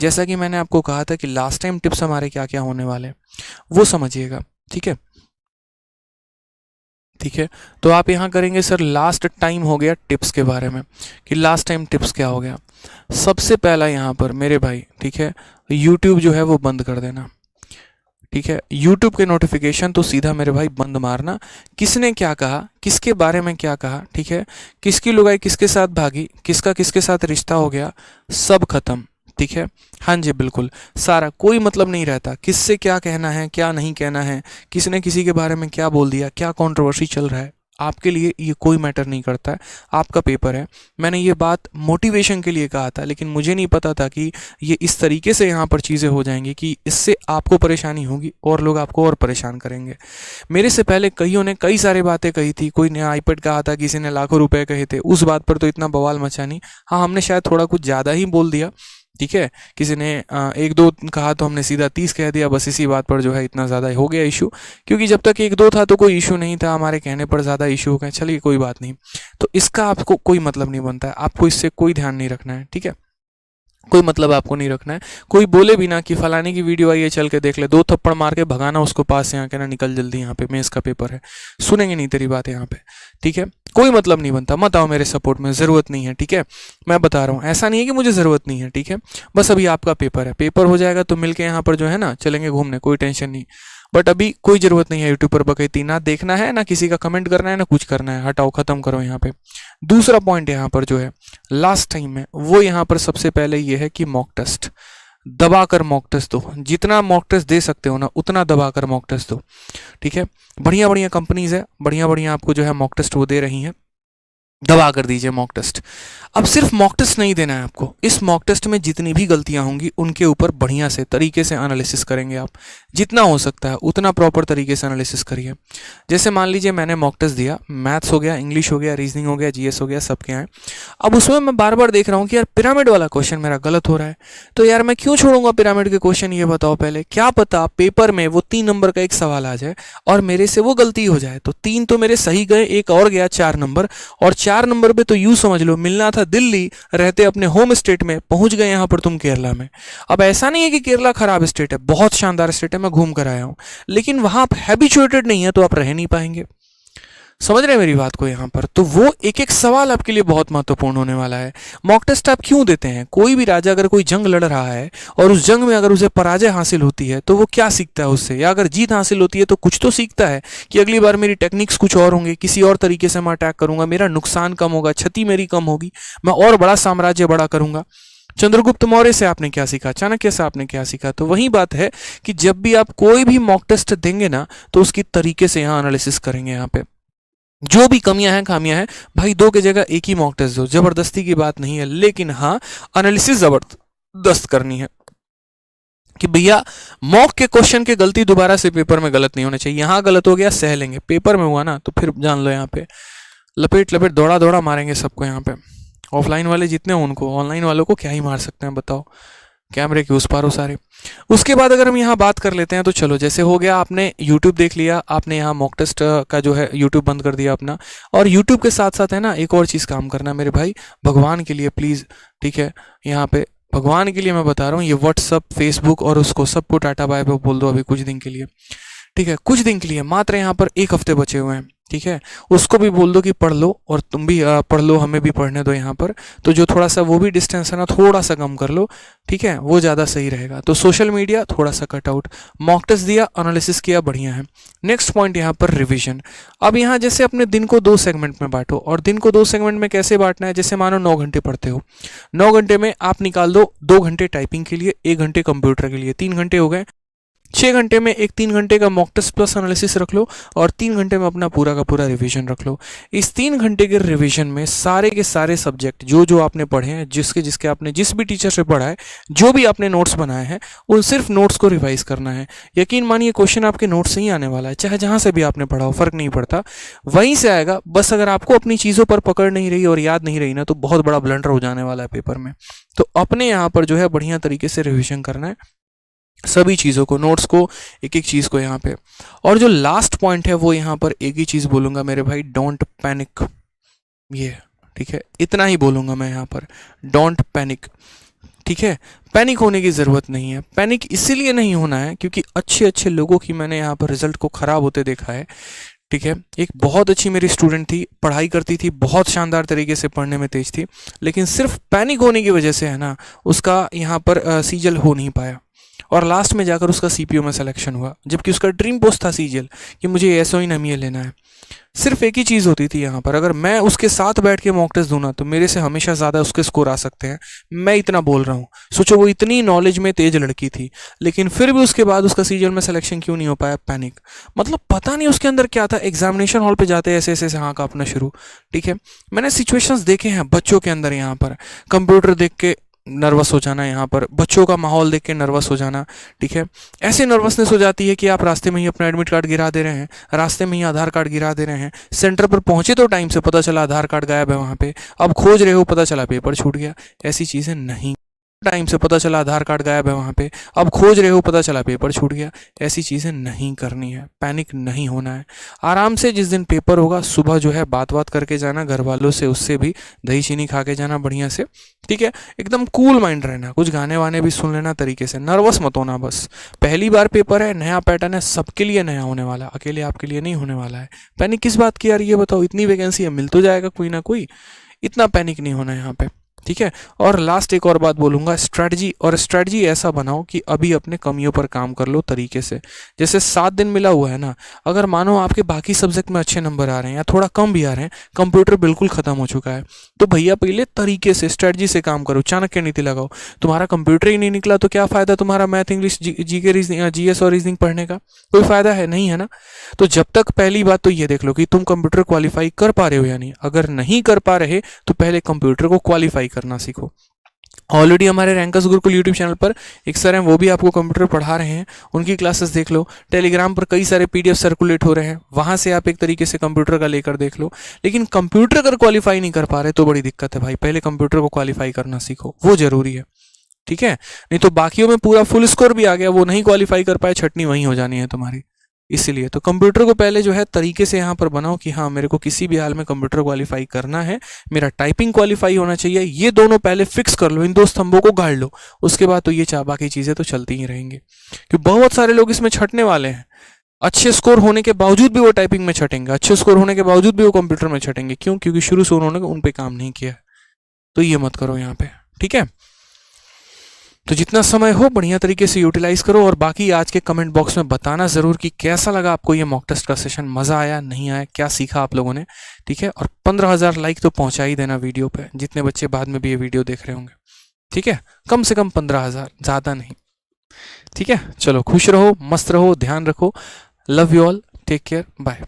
जैसा कि मैंने आपको कहा था कि लास्ट टाइम टिप्स हमारे क्या क्या होने वाले हैं वो समझिएगा। ठीक है, ठीक है। तो आप यहाँ करेंगे सर लास्ट टाइम हो गया टिप्स के बारे में कि लास्ट टाइम टिप्स क्या हो गया। सबसे पहला यहाँ पर मेरे भाई, ठीक है, यूट्यूब जो है वो बंद कर देना। ठीक है, यूट्यूब के नोटिफिकेशन तो सीधा मेरे भाई बंद मारना। किसने क्या कहा, किसके बारे में क्या कहा, ठीक है, किसकी लुगाई किसके साथ भागी, किसका किसके साथ रिश्ता हो गया, सब खत्म। ठीक है, हाँ जी बिल्कुल, सारा, कोई मतलब नहीं रहता किससे क्या कहना है क्या नहीं कहना है, किसने किसी के बारे में क्या बोल दिया, क्या कंट्रोवर्सी चल रहा है, आपके लिए ये कोई मैटर नहीं करता है। आपका पेपर है। मैंने ये बात मोटिवेशन के लिए कहा था, लेकिन मुझे नहीं पता था कि ये इस तरीके से यहाँ पर चीज़ें हो जाएंगी कि इससे आपको परेशानी होगी और लोग आपको और परेशान करेंगे। मेरे से पहले कईयों ने कई सारी बातें कही थी, कोई ने आईपैड कहा था, किसी ने लाखों रुपए कहे थे, उस बात पर तो इतना बवाल मचा नहीं। हाँ, हमने शायद थोड़ा कुछ ज़्यादा ही बोल दिया। ठीक है, किसी ने एक दो कहा तो हमने सीधा 30 कह दिया, बस इसी बात पर जो है इतना ज़्यादा हो गया इशू। क्योंकि जब तक एक दो था तो कोई इशू नहीं था, हमारे कहने पर ज़्यादा इशू हो गए, चलिए कोई बात नहीं। तो इसका आपको कोई मतलब नहीं बनता है, आपको इससे कोई ध्यान नहीं रखना है। ठीक है, कोई मतलब आपको नहीं रखना है। कोई बोले भी ना कि फलाने की वीडियो आई है चल के देख ले, दो थप्पड़ मार के भगाना उसको पास से, यहाँ कहना निकल जल्दी, यहाँ पे मेंस का पेपर है, सुनेंगे नहीं तेरी बात यहाँ पे। ठीक है, कोई मतलब नहीं बनता, मत आओ मेरे सपोर्ट में, ज़रूरत नहीं है। ठीक है, मैं बता रहा हूँ, ऐसा नहीं है कि मुझे ज़रूरत नहीं है। ठीक है, बस अभी आपका पेपर है, पेपर हो जाएगा तो मिलके यहाँ पर जो है ना चलेंगे घूमने, कोई टेंशन नहीं। बट अभी कोई ज़रूरत नहीं है यूट्यूब पर बकैती ना देखना है, ना किसी का कमेंट करना है, ना कुछ करना है, हटाओ, ख़त्म करो यहाँ पे। दूसरा पॉइंट यहाँ पर जो है लास्ट टाइम में, वो यहाँ पर सबसे पहले ये है कि मॉक टेस्ट, दबा कर मॉक टेस्ट दो, जितना मॉक टेस्ट दे सकते हो ना उतना दबा कर मॉक टेस्ट दो। ठीक है, बढ़िया बढ़िया कंपनीज है, बढ़िया बढ़िया आपको जो है मॉक टेस्ट वो दे रही हैं, दबा कर दीजिए मॉक टेस्ट। अब सिर्फ मॉक टेस्ट नहीं देना है आपको, इस मॉक टेस्ट में जितनी भी गलतियां होंगी उनके ऊपर बढ़िया से तरीके से एनालिसिस करेंगे आप, जितना हो सकता है उतना प्रॉपर तरीके से एनालिसिस करिए। जैसे मान लीजिए मैंने मॉक टेस्ट दिया, मैथ्स हो गया, इंग्लिश हो गया, रीजनिंग हो गया, जीएस हो गया, सबके हैं। अब उसमें मैं बार बार देख रहा हूँ कि यार पिरामिड वाला क्वेश्चन मेरा गलत हो रहा है, तो यार मैं क्यों छोड़ूंगा पिरामिड के क्वेश्चन, ये बताओ पहले। क्या पता पेपर में वो 3 नंबर का एक सवाल आ जाए और मेरे से वो गलती हो जाए, तो 3 तो मेरे सही गए, एक और गया 4 नंबर, और 4 नंबर पे तो यूं समझ लो मिलना था दिल्ली, रहते अपने होम स्टेट में, पहुंच गए यहां पर तुम केरला में। अब ऐसा नहीं है कि केरला खराब स्टेट है, बहुत शानदार स्टेट है, मैं घूम कर आया हूं, लेकिन वहां आप हैबिचुएटेड नहीं है तो आप रह नहीं पाएंगे। समझ रहे हैं मेरी बात को यहाँ पर? तो वो एक एक सवाल आपके लिए बहुत महत्वपूर्ण होने वाला है। मॉक टेस्ट आप क्यों देते हैं? कोई भी राजा अगर कोई जंग लड़ रहा है और उस जंग में अगर उसे पराजय हासिल होती है तो वो क्या सीखता है उससे, या अगर जीत हासिल होती है तो कुछ तो सीखता है कि अगली बार मेरी टेक्निक्स कुछ और होंगे, किसी और तरीके से मैं अटैक करूंगा, मेरा नुकसान कम होगा, क्षति मेरी कम होगी, मैं और बड़ा साम्राज्य बड़ा करूंगा। चंद्रगुप्त मौर्य से आपने क्या सीखा, चाणक्य से आपने क्या सीखा? तो वही बात है कि जब भी आप कोई भी मॉक टेस्ट देंगे ना तो उसकी तरीके से यहाँ एनालिसिस करेंगे। यहाँ पे जो भी कमियां हैं खामियां हैं, भाई 2 की जगह एक ही मॉक टेस्ट दो, जबरदस्ती की बात नहीं है, लेकिन हाँ एनालिसिस जबरदस्त करनी है कि भैया मॉक के क्वेश्चन की गलती दोबारा से पेपर में गलत नहीं होना चाहिए। यहाँ गलत हो गया सह लेंगे, पेपर में हुआ ना तो फिर जान लो यहाँ पे लपेट लपेट दौड़ा दौड़ा मारेंगे सबको। यहाँ पे ऑफलाइन वाले जितने हैं उनको, ऑनलाइन वालों को क्या ही मार सकते हैं बताओ, कैमरे के उस पार हो सारे। उसके बाद अगर हम यहाँ बात कर लेते हैं तो चलो, जैसे हो गया आपने यूट्यूब देख लिया, आपने यहाँ मॉक टेस्ट का जो है यूट्यूब बंद कर दिया अपना, और यूट्यूब के साथ साथ है ना एक और चीज़ काम करना मेरे भाई, भगवान के लिए प्लीज़। ठीक है, यहाँ पे भगवान के लिए मैं बता रहा हूँ, ये व्हाट्सअप फेसबुक और उसको सबको टाटा बाय बाय बोल दो अभी कुछ दिन के लिए। ठीक है, कुछ दिन के लिए मात्र, यहाँ पर 1 हफ्ते बचे हुए हैं। ठीक है, उसको भी बोल दो कि पढ़ लो, और तुम भी पढ़ लो, हमें भी पढ़ने दो यहाँ पर। तो जो थोड़ा सा वो भी डिस्टेंस है ना थोड़ा सा कम कर लो, ठीक है, वो ज़्यादा सही रहेगा। तो सोशल मीडिया थोड़ा सा कट आउट, मॉक टेस्ट दिया, एनालिसिस किया, बढ़िया है। नेक्स्ट पॉइंट यहाँ पर रिवीजन। अब यहाँ जैसे अपने दिन को 2 सेगमेंट में बांटो, और दिन को 2 सेगमेंट में कैसे बांटना है, जैसे मानो 9 घंटे पढ़ते हो, 9 घंटे में आप निकाल दो 2 घंटे टाइपिंग के लिए, 1 घंटे कंप्यूटर के लिए, 3 घंटे हो गए। 6 घंटे में एक 3 घंटे का मॉक टेस्ट प्लस एनालिसिस रख लो, और 3 घंटे में अपना पूरा का पूरा रिवीजन रख लो। इस 3 घंटे के रिवीजन में सारे के सारे सब्जेक्ट जो जो आपने पढ़े हैं, जिसके जिसके आपने जिस भी टीचर से पढ़ा है, जो भी आपने नोट्स बनाए हैं, उन सिर्फ नोट्स को रिवाइज करना है। यकीन मानिए क्वेश्चन आपके नोट्स से ही आने वाला है, चाहे जहाँ से भी आपने पढ़ा हो, फर्क नहीं पड़ता, वहीं से आएगा। बस अगर आपको अपनी चीज़ों पर पकड़ नहीं रही और याद नहीं रही ना तो बहुत बड़ा ब्लंडर हो जाने वाला है पेपर में। तो अपने यहाँ पर जो है बढ़िया तरीके से रिविजन करना है सभी चीज़ों को, नोट्स को, एक एक चीज़ को यहाँ पे। और जो लास्ट पॉइंट है वो यहाँ पर एक ही चीज़ बोलूँगा मेरे भाई, डोंट पैनिक। ये ठीक है, इतना ही बोलूँगा मैं यहाँ पर, डोंट पैनिक। ठीक है, पैनिक होने की ज़रूरत नहीं है। पैनिक इसीलिए नहीं होना है क्योंकि अच्छे अच्छे लोगों की मैंने यहाँ पर रिजल्ट को ख़राब होते देखा है। ठीक है, एक बहुत अच्छी मेरी स्टूडेंट थी, पढ़ाई करती थी, बहुत शानदार तरीके से पढ़ने में तेज थी, लेकिन सिर्फ पैनिक होने की वजह से है ना उसका यहाँ पर सीजल हो नहीं पाया और लास्ट में जाकर उसका सीपीओ में सिलेक्शन हुआ, जबकि उसका ड्रीम पोस्ट था सीजल कि मुझे एसओ इन एमईए लेना है। सिर्फ एक ही चीज़ होती थी यहाँ पर, अगर मैं उसके साथ बैठ के मॉक टेस्ट दूँ ना तो मेरे से हमेशा ज़्यादा उसके स्कोर आ सकते हैं। मैं इतना बोल रहा हूँ, सोचो वो इतनी नॉलेज में तेज लड़की थी, लेकिन फिर भी उसके बाद उसका सीजल में सिलेक्शन क्यों नहीं हो पाया? पैनिक। मतलब पता नहीं उसके अंदर क्या था। एग्जामिनेशन हॉल पे जाते ऐसे ऐसे हाँ कांपना शुरू। ठीक है, मैंने सिचुएशंस देखे हैं बच्चों के अंदर, यहाँ पर कंप्यूटर देख के नर्वस हो जाना, यहाँ पर बच्चों का माहौल देख के नर्वस हो जाना। ठीक है, ऐसे नर्वसनेस हो जाती है कि आप रास्ते में ही अपना एडमिट कार्ड गिरा दे रहे हैं, रास्ते में ही आधार कार्ड गिरा दे रहे हैं, सेंटर पर पहुंचे तो टाइम से, पता चला आधार कार्ड गायब है वहाँ पे, अब खोज रहे हो पता चला पेपर छूट गया। ऐसी चीज़ें नहीं, टाइम से पता चला आधार कार्ड गायब है वहाँ पे, अब खोज रहे हो पता चला पेपर छूट गया। ऐसी चीज़ें नहीं करनी है, पैनिक नहीं होना है। आराम से जिस दिन पेपर होगा सुबह जो है बात करके जाना घर वालों से, उससे भी दही चीनी खा के जाना बढ़िया से। ठीक है, एकदम कूल माइंड रहना, कुछ गाने वाने भी सुन लेना तरीके से, नर्वस मत होना। बस पहली बार पेपर है, नया पैटर्न है, सबके लिए नया होने वाला है, अकेले आपके लिए नहीं होने वाला है। पैनिक किस बात की यार, ये बताओ, इतनी वैकेंसी है, मिल तो जाएगा कोई ना कोई, इतना पैनिक नहीं होना है यहाँ पे। ठीक है, और लास्ट एक और बात बोलूँगा, स्ट्रैटेजी, और स्ट्रैटेजी ऐसा बनाओ कि अभी अपने कमियों पर काम कर लो तरीके से। जैसे 7 दिन मिला हुआ है ना, अगर मानो आपके बाकी सब्जेक्ट में अच्छे नंबर आ रहे हैं या थोड़ा कम भी आ रहे हैं, कंप्यूटर बिल्कुल ख़त्म हो चुका है, तो भैया पहले तरीके से स्ट्रैटेजी से काम करो, चाणक्य नीति लगाओ। तुम्हारा कंप्यूटर ही नहीं निकला तो क्या फ़ायदा तुम्हारा math, English, GK, reasoning, GS और रीजनिंग पढ़ने का? कोई फ़ायदा है नहीं, है ना? तो जब तक, पहली बात तो ये देख लो कि तुम कंप्यूटर क्वालिफाई कर पा रहे हो या नहीं। अगर नहीं कर पा रहे तो पहले कंप्यूटर को क्वालिफाई करना सीखो। ऑलरेडी हमारे रैंकर्स गुरुकुल यूट्यूब चैनल पर एक सर हैं, वो भी आपको कंप्यूटर पढ़ा रहे हैं, उनकी क्लासेस देख लो। टेलीग्राम पर कई सारे पीडीएफ सर्कुलेट हो रहे हैं, वहाँ से आप एक तरीके से कंप्यूटर का लेकर देख लो। लेकिन कंप्यूटर अगर क्वालिफाई नहीं कर पा रहे तो बड़ी दिक्कत है भाई, पहले कंप्यूटर को क्वालिफाई करना सीखो, वो जरूरी है। ठीक है, नहीं तो बाकियों में पूरा फुल स्कोर भी आ गया, वो नहीं क्वालिफाई कर पाए, छटनी वहीं हो जानी है तुम्हारी। इसीलिए तो कंप्यूटर को पहले जो है तरीके से यहाँ पर बनाओ कि हाँ मेरे को किसी भी हाल में कंप्यूटर क्वालिफाई करना है, मेरा टाइपिंग क्वालिफाई होना चाहिए। ये दोनों पहले फिक्स कर लो, इन दो स्तंभों को गाड़ लो, उसके बाद तो ये बाकी चीज़ें तो चलती ही रहेंगी। क्योंकि बहुत सारे लोग इसमें छटने वाले हैं, अच्छे स्कोर होने के बावजूद भी वो टाइपिंग में छटेंगे, अच्छे स्कोर होने के बावजूद भी वो कंप्यूटर में छटेंगे। क्यों? क्योंकि शुरू से उन्होंने उन पर काम नहीं किया। तो ये मत करो यहाँ पे। ठीक है, तो जितना समय हो बढ़िया तरीके से यूटिलाइज करो, और बाकी आज के कमेंट बॉक्स में बताना ज़रूर कि कैसा लगा आपको ये मॉक टेस्ट का सेशन, मज़ा आया नहीं आया, क्या सीखा आप लोगों ने। ठीक है, और 15,000 लाइक तो पहुंचा ही देना वीडियो पे, जितने बच्चे बाद में भी ये वीडियो देख रहे होंगे। ठीक है, कम से कम 15,000, ज़्यादा नहीं। ठीक है, चलो खुश रहो, मस्त रहो, ध्यान रखो, love you all, take care, bye.